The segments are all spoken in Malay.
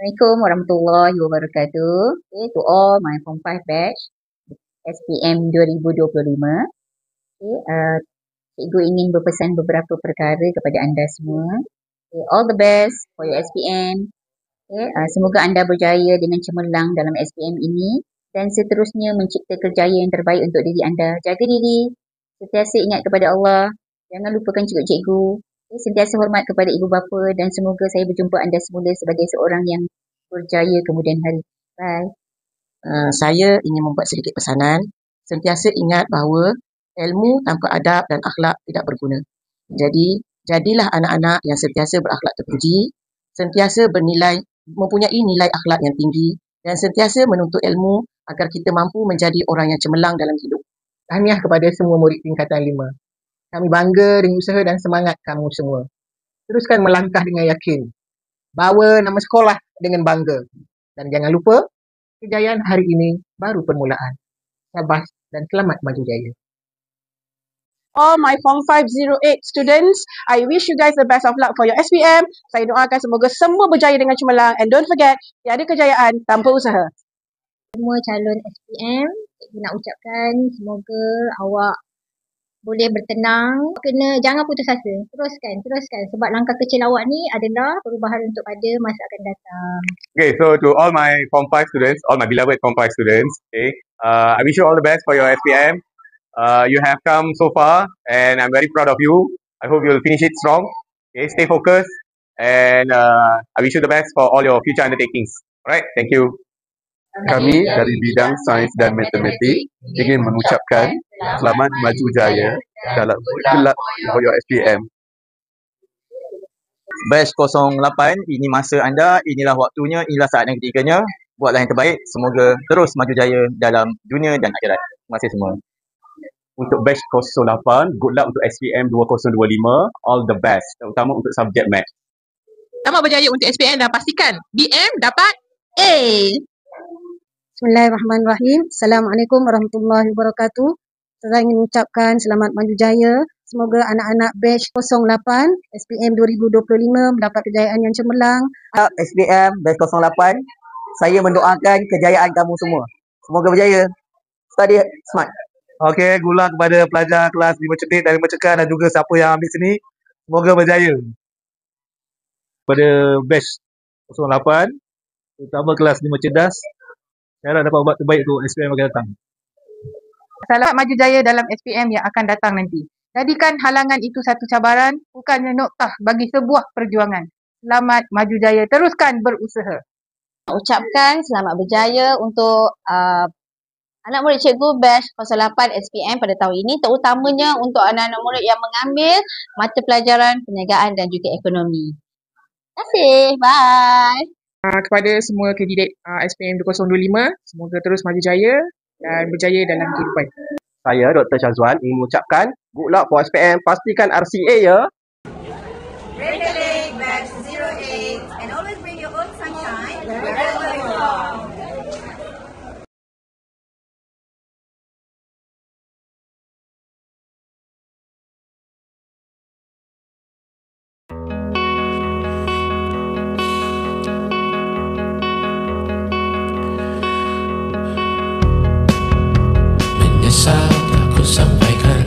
Assalamualaikum warahmatullahi wabarakatuh. Okay, to all my Form 5 batch SPM 2025. Okay, cikgu ingin berpesan beberapa perkara kepada anda semua. Okay, all the best for your SPM. Okay, semoga anda berjaya dengan cemerlang dalam SPM ini dan seterusnya mencipta kerjaya yang terbaik untuk diri anda. Jaga diri, sentiasa ingat kepada Allah, jangan lupakan cikgu-cikgu. Sentiasa hormat kepada ibu bapa dan semoga saya berjumpa anda semula sebagai seorang yang berjaya kemudian hari. Bye. Saya ingin membuat sedikit pesanan. Sentiasa ingat bahawa ilmu tanpa adab dan akhlak tidak berguna. Jadi, jadilah anak-anak yang sentiasa berakhlak terpuji, sentiasa mempunyai nilai akhlak yang tinggi dan sentiasa menuntut ilmu agar kita mampu menjadi orang yang cemerlang dalam hidup. Tahniah kepada semua murid tingkatan 5. Kami bangga dengan usaha dan semangat kamu semua. Teruskan melangkah dengan yakin. Bawa nama sekolah dengan bangga. Dan jangan lupa, kejayaan hari ini baru permulaan. Syabas dan selamat maju jaya. All my Form 508 students, I wish you guys the best of luck for your SPM. Saya doakan semoga semua berjaya dengan cemerlang. And don't forget, tiada kejayaan tanpa usaha. Semua calon SPM, cikgu nak ucapkan semoga awak boleh bertenang, jangan putus asa, teruskan sebab langkah kecil awak ni adalah perubahan untuk pada masa akan datang. Okay, so to all my Form 5 students, all my beloved Form 5 students, okay, I wish you all the best for your SPM. You have come so far and I'm very proud of you. I hope you'll finish it strong. Okay, stay focused and I wish you the best for all your future undertakings. Alright, thank you. Kami dari bidang sains dan matematik ingin mengucapkan selamat maju jaya dalam gelak for your SPM. Batch 08, ini masa anda, inilah waktunya, inilah saat yang ketiganya. Buatlah yang terbaik, semoga terus maju jaya dalam dunia dan akhirat. Terima kasih semua. Untuk batch 08, good luck untuk SPM 2025, all the best, terutama untuk subjek math. Selamat berjaya untuk SPM dan pastikan BM dapat A. Bismillahirrahmanirrahim. Assalamualaikum warahmatullahi wabarakatuh. Saya ingin mengucapkan selamat maju jaya. Semoga anak-anak batch 08 SPM 2025 mendapat kejayaan yang cemerlang. SPM batch 08, saya mendoakan kejayaan kamu semua. Semoga berjaya. Study smart. Okey, good luck kepada pelajar kelas 5 cerdik dan 5 cekar dan juga siapa yang ambil sini. Semoga berjaya. Pada batch 08, terutama kelas 5 cerdas, saya harap dapat buat terbaik untuk SPM akan datang. Selamat maju jaya dalam SPM yang akan datang nanti. Jadikan halangan itu satu cabaran, bukannya noktah bagi sebuah perjuangan. Selamat maju jaya, teruskan berusaha. Ucapkan selamat berjaya untuk anak murid cikgu batch 08 SPM pada tahun ini, terutamanya untuk anak-anak murid yang mengambil mata pelajaran perniagaan dan juga ekonomi. Terima kasih. Bye. Kepada semua kandidat SPM 2025, semoga terus maju jaya dan berjaya dalam kehidupan. Saya Dr. Syazwan ingin mengucapkan good luck for SPM, pastikan RCA ya. Recollect batch 08 and always bring your own sunshine wherever you are. Menyesal aku sampaikan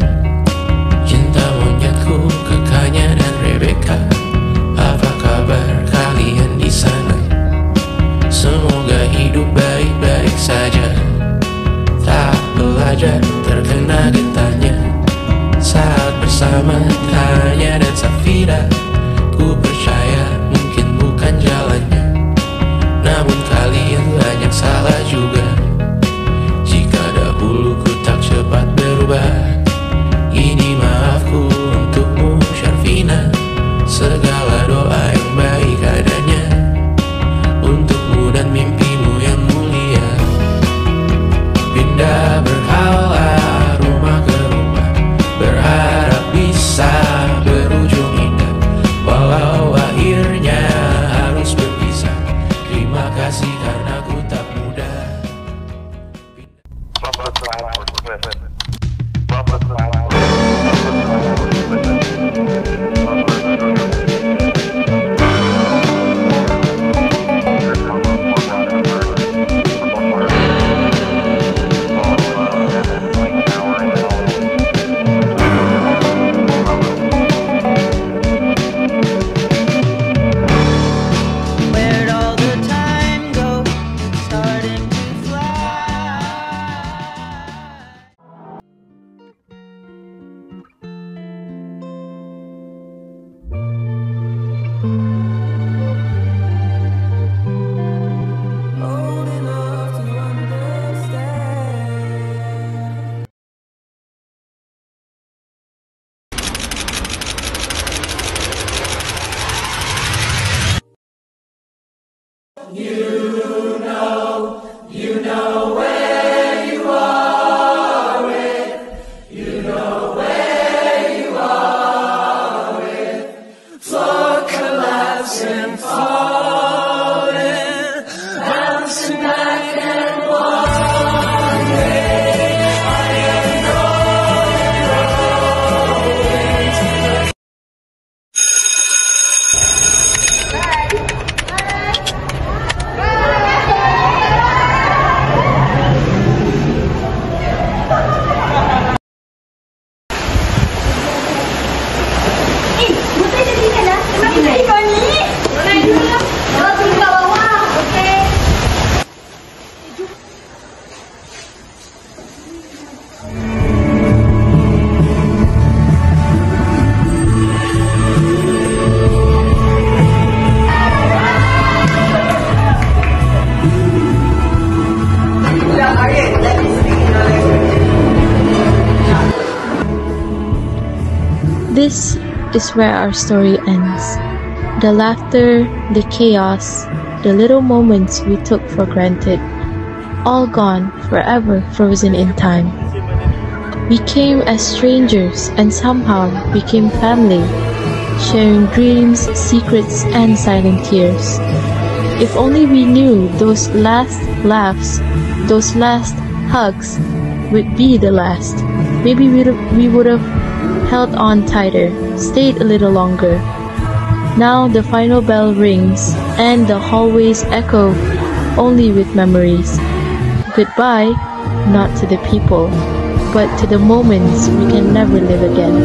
cinta monyetku ke Kanya dan Rebecca. Apa kabar kalian di sana? Semoga hidup baik-baik saja. Tak belajar terkena getahnya saat bersama Tanya dan Safira. Ku percaya mungkin bukan jalannya, namun kalian banyak salah juga. Jika dahulu ku tak cepat berubah, This is where our story ends. The laughter, the chaos, the little moments we took for granted, all gone, forever frozen in time. We came as strangers and somehow became family, sharing dreams, secrets, and silent tears. If only we knew those last laughs, those last hugs would be the last. Maybe we would have held on tighter, stayed a little longer. Now the final bell rings and the hallways echo only with memories. Goodbye, not to the people, but to the moments we can never live again.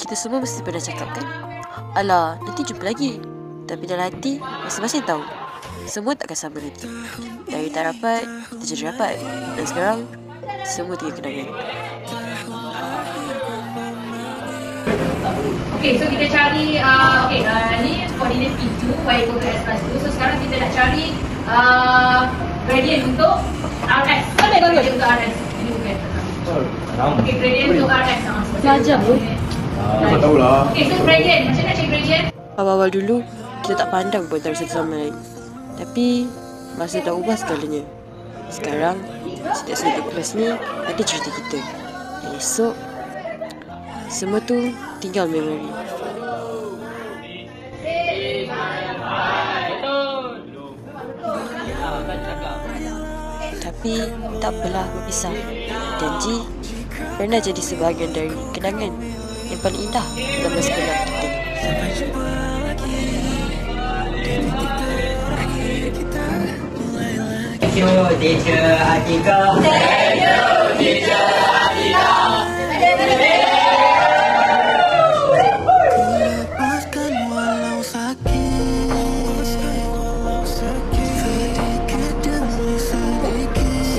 Kita semua mesti pernah cakap kan, alah, nanti jumpa lagi. Tapi dalam hati, masing-masing tahu semua takkan sama nanti. Dari tak rapat, kita jadi rapat. Dan sekarang, semua tinggal kenangan. Okay, so kita cari, ni koordinat P2, Y equal to S plus 2. So sekarang kita nak cari gradient untuk RS. Gradient untuk RS. Ini bukan. Okay, gradient untuk RS. Belajar pun. Kau tahulah. Okay, so gradient. Macam nak cari gradient? Awal-awal dulu, kita tak pandang pun antara satu sama lain. Tapi, masa dah ubah segalanya. Sekarang, setiap sudut kelas ni ada cerita kita. Dan esok, semua tu tinggal memori. Tapi, tak apalah berpisah. Janji, pernah jadi sebahagian dari kenangan yang paling indah dalam masa gelap kita. Thank you, Teacher Atika. Thank you, Teacher Atika.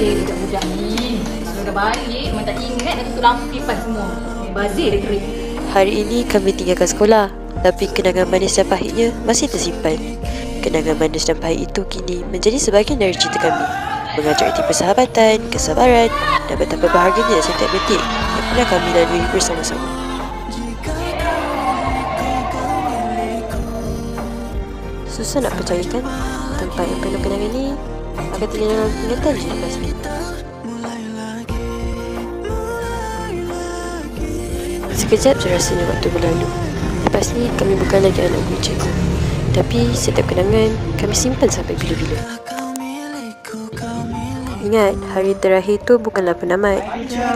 Budak-budak ni semua dah balik, memang tak ingat nak tutup lampu kipas semua. Bazir dia kering. Hari ini kami tinggalkan sekolah, tapi kenangan manis dan pahitnya masih tersimpan. Kenangan manis dan pahit itu kini menjadi sebahagian dari cerita kami. Mengajar erti persahabatan, kesabaran dan betapa bahagianya setiap detik yang pernah kami lalui bersama-sama. Susah nak percayakan, tempat yang penuh kenangan ini akan tinggal dalam ingatan je lepas ni. Sekejap je rasanya waktu berlalu. Lepas ni kami bukan lagi anak guru cikgu. Tapi setiap kenangan kami simpan sampai bila-bila. Ingat, hari terakhir tu bukanlah penamat.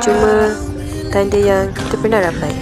Cuma tanda yang kita pernah rapat.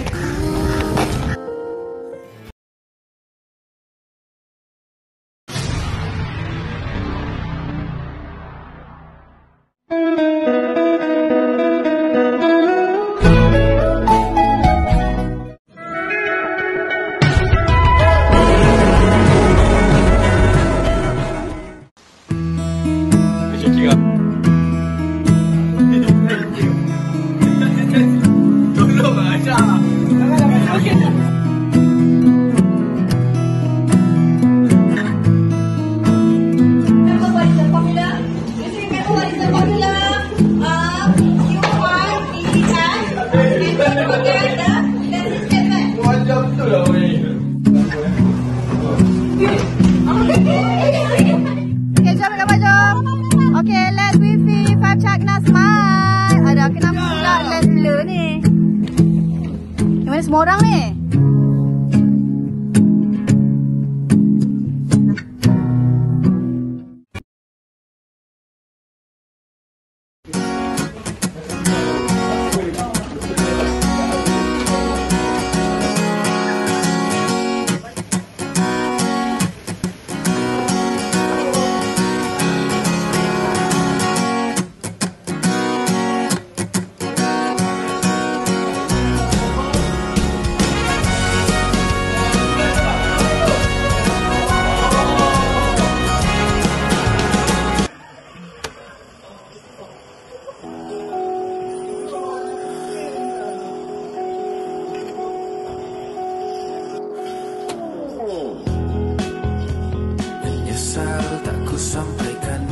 Menyesal tak ku sampaikan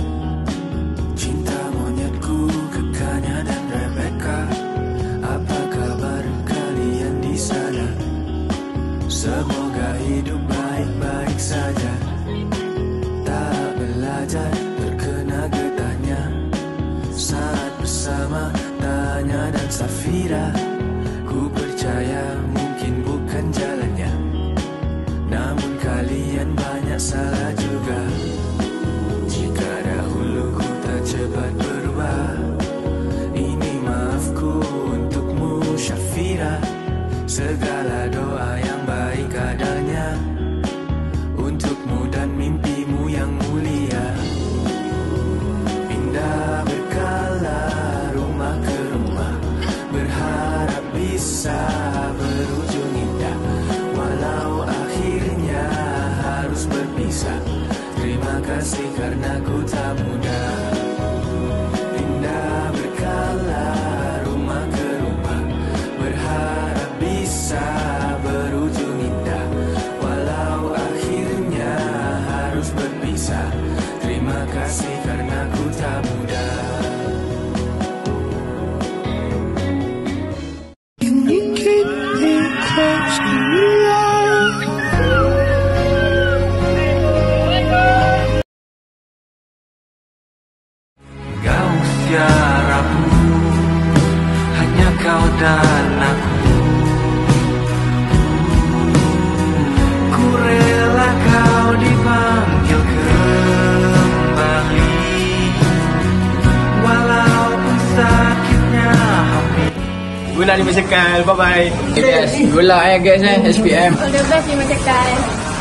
cinta monyetku ke Kanya dan Rebecca. Apa kabar kalian di sana? Semoga hidup baik-baik saja. Tak belajar terkena getahnya saat bersama Tanya dan Safira. Ku percaya mungkin bukan jalannya, namun kalian banyak salah juga. Jika dahulu ku tak cepat berubah, ini maafku untukmu Syafira. Segala doa yang baik adanya untukmu dan mimpimu yang mulia. Pindah berkala rumah ke rumah, berharap bisa berujung indah. Walau akhirnya harus berpisah, terima kasih karena ku tak mudah. Pindah berkala rumah ke rumah, berharap bisa berujung indah. Walau akhirnya harus berpisah, terima kasih karena ku tak mudah. Kau siaraku, hanya kau dan aku. Ku rela kau dipanggil kembali, walaupun sakitnya hati. Gula Lima Cekal, bye-bye. Yes, gula guys SPM. All the best Lima Cekal.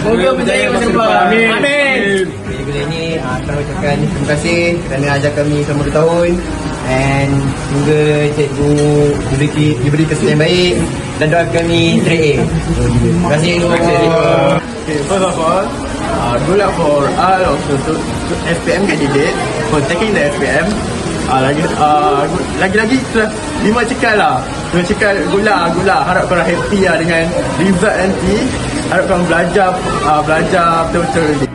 Moga berjaya masa depan. Amin. Gula ini, kami ucapkan terima kasih kerana ajar kami selama 2 tahun. And semoga cikgu diberi kesan yang baik dan doa kami straight A. Terima kasih semua. Okay, first of all, good luck for all of the SPM candidate for taking the SPM. Lagi-lagi kelas 5 Cekal lah. 5 Cekal gula. Harap korang happy lah dengan result nanti. Harap korang belajar betul-betul.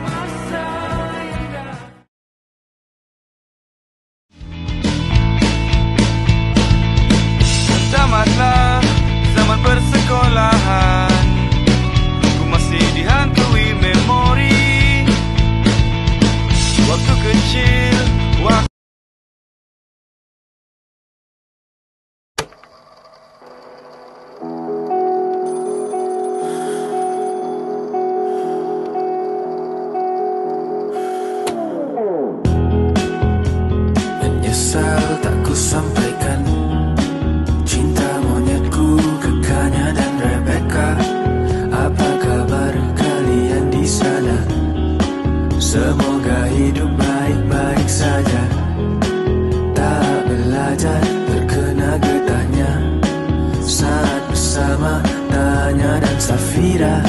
Tamatlah zaman persekolahan, ku masih dihantui memori waktu kecil. Menyesal tak ku sampaikan cinta monyetku ke Kanya dan Rebecca. Apa kabar kalian di sana? Semoga hidup baik-baik saja. Tak belajar terkena getahnya saat bersama Tanya dan Safira.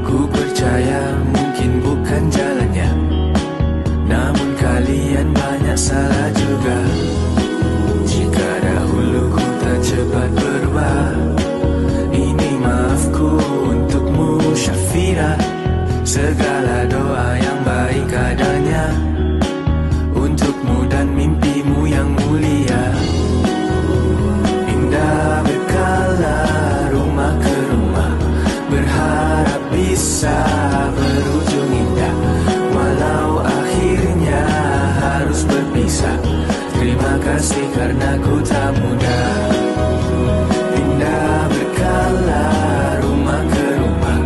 Ku percaya mungkin bukan jalannya, namun kalian banyak salah juga. Jika dahulu ku tak cepat berubah, ini maafku untukmu Syafira. Segala doa yang baik adanya untukmu dan mimpimu yang mulia. Pindah berkala rumah ke rumah, berharap bisa berujung indah. Walau akhirnya harus berpisah, terima kasih karena ku tak mudah. Pindah berkala rumah ke rumah,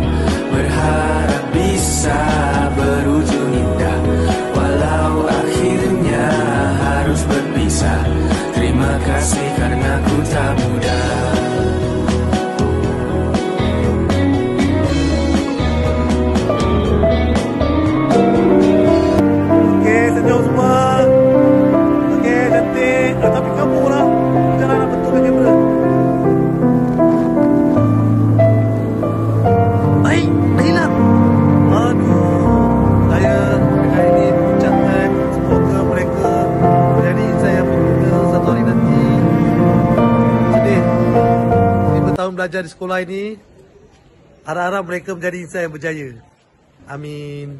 berharap bisa berujung indah. Walau akhirnya harus berpisah, terima kasih karena ku tak mudah. Senyum semua. Okey, cantik. Tapi kamu lah. Jangan nak betul kamera. Baik, hilang. Aduh. Saya dengan ini mengucapkan semoga mereka menjadi insan yang berguna satu hari nanti. Sedih. 5 tahun belajar di sekolah ini. Harap-harap mereka menjadi insan yang berjaya. Amin.